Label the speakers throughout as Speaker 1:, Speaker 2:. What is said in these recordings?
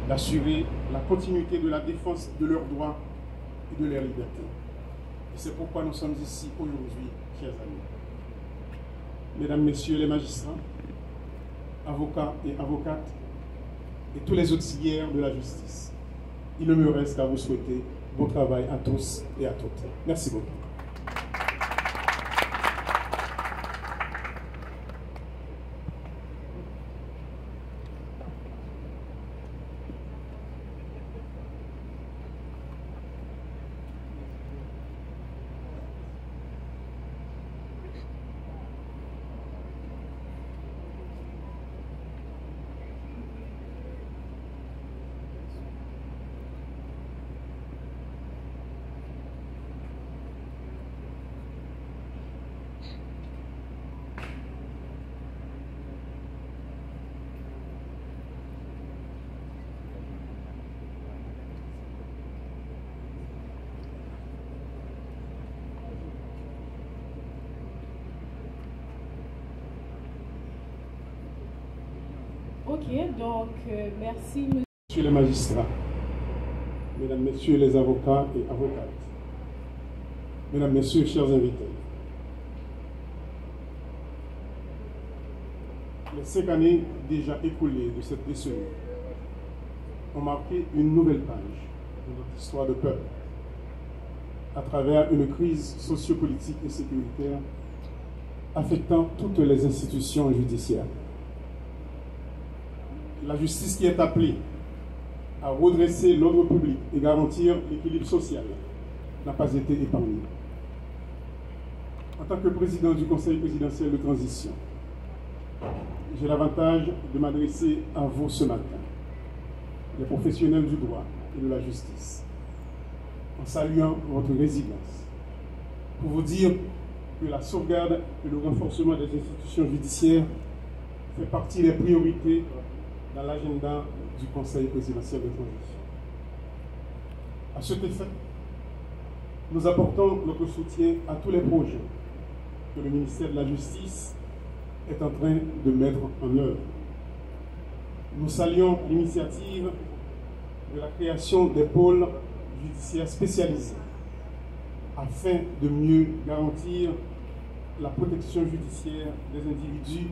Speaker 1: d'assurer la continuité de la défense de leurs droits et de leurs libertés. Et c'est pourquoi nous sommes ici aujourd'hui, chers amis. Mesdames, Messieurs les magistrats, avocats et avocates, et tous les auxiliaires de la justice, il ne me reste qu'à vous souhaiter bon travail à tous et à toutes. Merci beaucoup.
Speaker 2: Ok, donc merci.
Speaker 1: Messieurs les magistrats, Mesdames, Messieurs les avocats et avocates, Mesdames, Messieurs, chers invités, les 5 années déjà écoulées de cette décennie ont marqué une nouvelle page de notre histoire de peuple à travers une crise sociopolitique et sécuritaire affectant toutes les institutions judiciaires. La justice qui est appelée à redresser l'ordre public et garantir l'équilibre social n'a pas été épargnée. En tant que président du Conseil présidentiel de transition, j'ai l'avantage de m'adresser à vous ce matin, les professionnels du droit et de la justice, en saluant votre résilience, pour vous dire que la sauvegarde et le renforcement des institutions judiciaires fait partie des priorités dans l'agenda du Conseil présidentiel de transition. À cet effet, nous apportons notre soutien à tous les projets que le ministère de la Justice est en train de mettre en œuvre. Nous saluons l'initiative de la création des pôles judiciaires spécialisés afin de mieux garantir la protection judiciaire des individus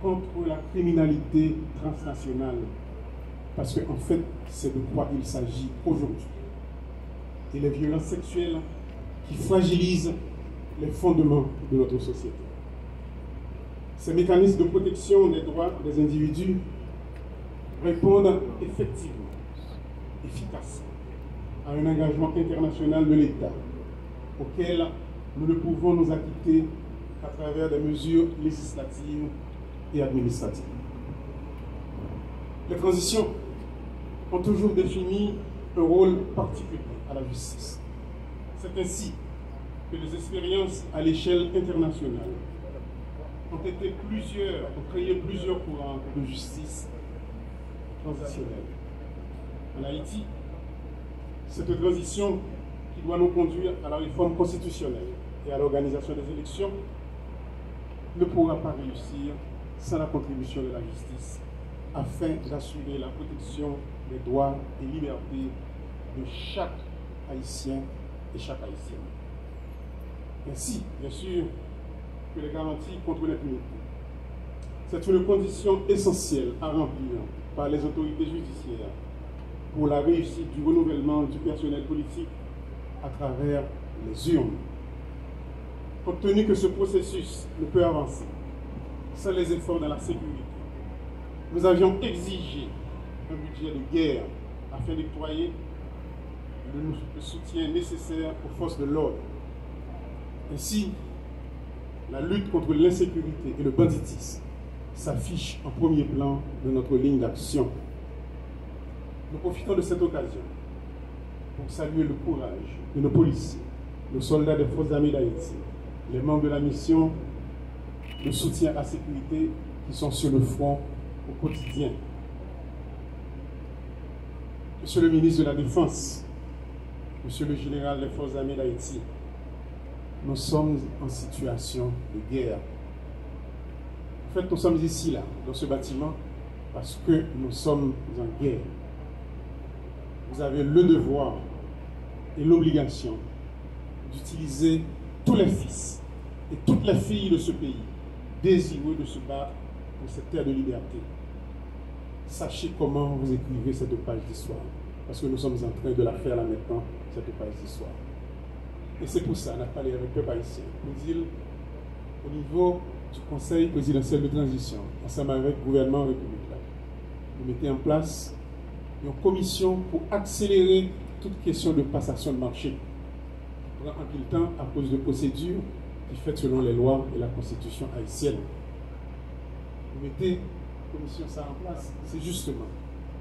Speaker 1: contre la criminalité transnationale, parce qu'en fait, c'est de quoi il s'agit aujourd'hui. Et les violences sexuelles qui fragilisent les fondements de notre société. Ces mécanismes de protection des droits des individus répondent effectivement, efficacement, à un engagement international de l'État, auquel nous ne pouvons nous acquitter qu'à travers des mesures législatives et administratives. Les transitions ont toujours défini un rôle particulier à la justice. C'est ainsi que les expériences à l'échelle internationale ont créé plusieurs courants de justice transitionnelle. En Haïti, cette transition qui doit nous conduire à la réforme constitutionnelle et à l'organisation des élections ne pourra pas réussir sans la contribution de la justice, afin d'assurer la protection des droits et libertés de chaque Haïtien et chaque Haïtienne. Ainsi, bien sûr, que les garanties contre l'impunité. C'est une condition essentielle à remplir par les autorités judiciaires pour la réussite du renouvellement du personnel politique à travers les urnes. Compte tenu que ce processus ne peut avancer sans les efforts dans la sécurité, nous avions exigé un budget de guerre afin d'octroyer le soutien nécessaire aux forces de l'ordre. Ainsi, la lutte contre l'insécurité et le banditisme s'affiche en premier plan de notre ligne d'action. Nous profitons de cette occasion pour saluer le courage de nos policiers, nos soldats des forces armées d'Haïti, les membres de la mission de soutien à la sécurité qui sont sur le front au quotidien. Monsieur le ministre de la Défense, Monsieur le général des forces armées d'Haïti, nous sommes en situation de guerre. En fait, nous sommes ici, là, dans ce bâtiment, parce que nous sommes en guerre. vous avez le devoir et l'obligation d'utiliser tous les fils et toutes les filles de ce pays désireux de se battre pour cette terre de liberté. Sachez comment vous écrivez cette page d'histoire, parce que nous sommes en train de la faire là maintenant, cette page d'histoire. Et c'est pour ça, on a parlé avec le peuple haïtien. Nous disons, au niveau du Conseil présidentiel de transition, ensemble avec le gouvernement républicain, vous mettez en place une commission pour accélérer toute question de passation de marché, qui prend un peu de temps à cause de procédures qui sont faites selon les lois et la constitution haïtienne. Vous mettez la commission ça en place, c'est justement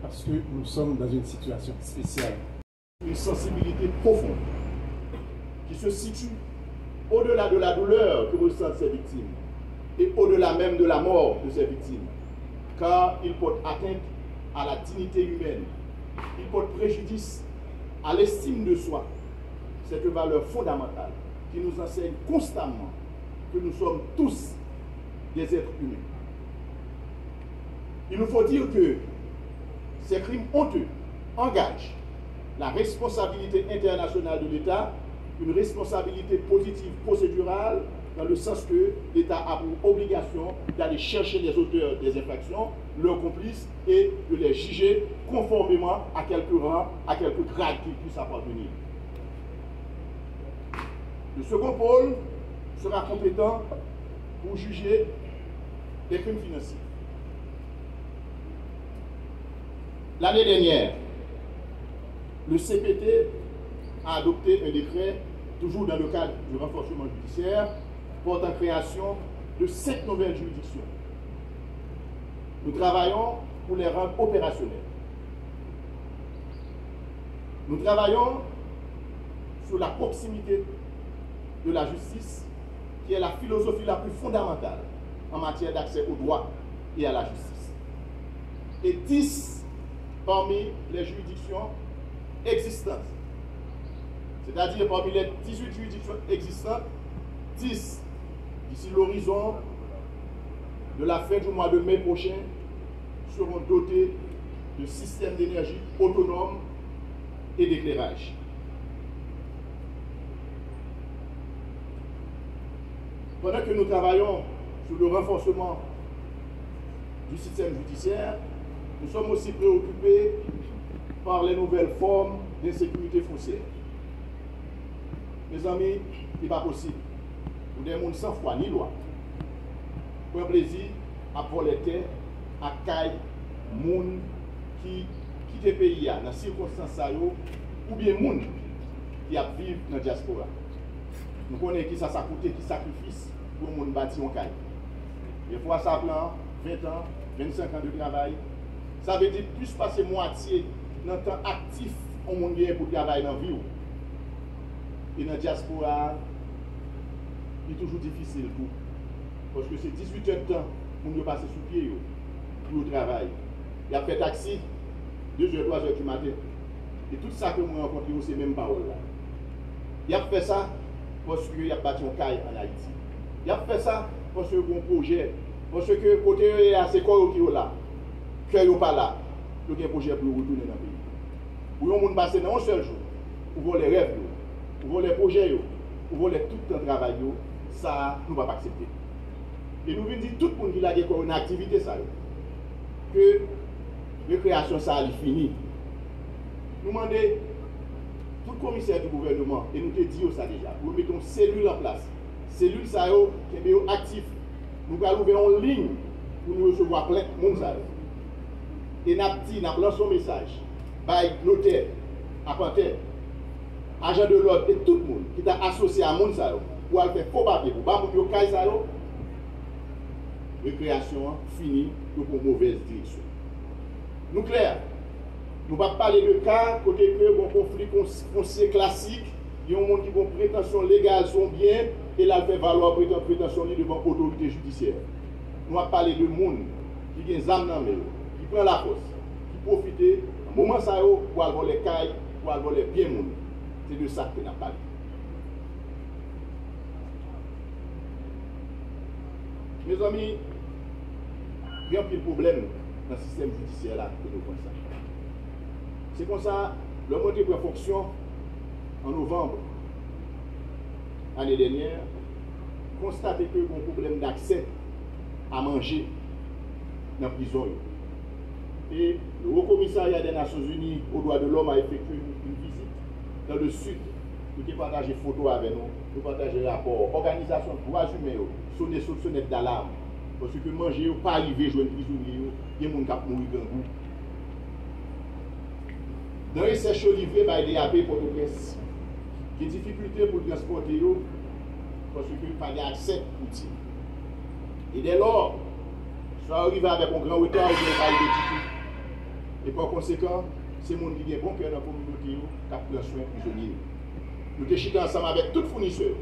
Speaker 1: parce que nous sommes dans une situation spéciale.
Speaker 3: Une sensibilité profonde qui se situe au-delà de la douleur que ressentent ces victimes et au-delà même de la mort de ces victimes, car ils portent atteinte à la dignité humaine, ils portent préjudice à l'estime de soi, cette valeur fondamentale qui nous enseigne constamment que nous sommes tous des êtres humains. Il nous faut dire que ces crimes honteux engagent la responsabilité internationale de l'État, une responsabilité positive procédurale, dans le sens que l'État a pour obligation d'aller chercher les auteurs des infractions, leurs complices, et de les juger conformément à quelques rangs, à quelques grades qu'ils puissent appartenir. Le second pôle sera compétent pour juger des crimes financiers. L'année dernière, le CPT a adopté un décret, toujours dans le cadre du renforcement judiciaire, portant création de 5 nouvelles juridictions. Nous travaillons pour les rendre opérationnels. Nous travaillons sur la proximité de la justice, qui est la philosophie la plus fondamentale en matière d'accès au droit et à la justice. Et 10 parmi les juridictions existantes, c'est-à-dire parmi les 18 juridictions existantes, 10 d'ici l'horizon de la fin du mois de mai prochain seront dotés de systèmes d'énergie autonomes et d'éclairage. Pendant que nous travaillons sur le renforcement du système judiciaire, nous sommes aussi préoccupés par les nouvelles formes d'insécurité foncière. Mes amis, il n'est pas possible pour des gens sans foi ni loi pour un plaisir à voler terre, à caille, gens qui quittent le pays dans les circonstances ou bien gens qui vivent dans la diaspora. Nous connaissons qui ça coûte, qui sacrifice pour les gens bâtir un caille. Des fois, ça prend 20 ans, 25 ans de travail. Ça veut dire plus passer moitié dans le temps actif au monde pour travailler dans la vie. Et dans la diaspora, il est toujours difficile tout. Parce que c'est 18 heures de temps pour nous passer sous pied pour le travail. Il a fait taxi, 2 h, 3 h du matin. Et tout ça que nous rencontrons, c'est même parole là. Il a fait ça parce qu'il a bâti un caille en Haïti. Il a fait ça parce qu'il y a un projet. Parce que côté il y a ces corps qui sont là. Cœur n'est pas là. Il y a un projet pour retourner dans le pays. Pour nous passer dans un seul jour, pour voir les rêves, pour voir les projets, pour voir tout le travail, ça, nous ne pouvons pas accepter. Et nous venons dire tout le monde qui a une activité, ça, que la création, ça a fini. Nous demandons, tout le commissaire du gouvernement, et nous te disons ça déjà, nous mettons une cellule en place. Cellule, ça, qui est actif. Nous allons ouvrir une ligne pour nous recevoir plein de monde. Et nous avons lancé un message par notaire, apporteur, agent de l'ordre et tout le monde qui est associé à monde pour faire faux papier, pour ne pas faire récréation finie pour une mauvaise direction. Nous clair, nous ne pouvons pas parler de cas côté que un conflit foncier classique, il y a un monde qui a une prétention légale son bien et là fait valoir prétention devant l'autorité judiciaire. Nous allons parler de monde qui a des âmes dans qui prend la force, qui profite à un moment ça pour avoir les cailles, pour avoir les biens monde. C'est de ça que nous parlé. Mes amis, il y a un petit problème dans le système judiciaire là que nous pensons. C'est comme ça, Le monté pour fonction en novembre l'année dernière, constaté que y a un problème d'accès à manger dans la prison. Et le Haut Commissariat des Nations Unies aux droits de l'homme a effectué une visite dans le sud. Nous avons partagé des photos avec nous, nous partagé des rapports. Organisation de droits humains, sonner sur sonnette d'alarme. Parce que manger, pas arriver à jouer un prisonnier, il y a des gens qui ont mouru dans le goût. Dans les recherches livrées par les DAP pour le presse, il y a des difficultés pour transporter parce qu'il n'y a pas d'accès à l'outil. Et dès lors, soit arrivé avec un grand retard ou bien pas de et par conséquent, c'est les gens qui ont bon cœur dans la communauté qui prennent soin des prisonniers. Nous avons ensemble avec tous les fournisseurs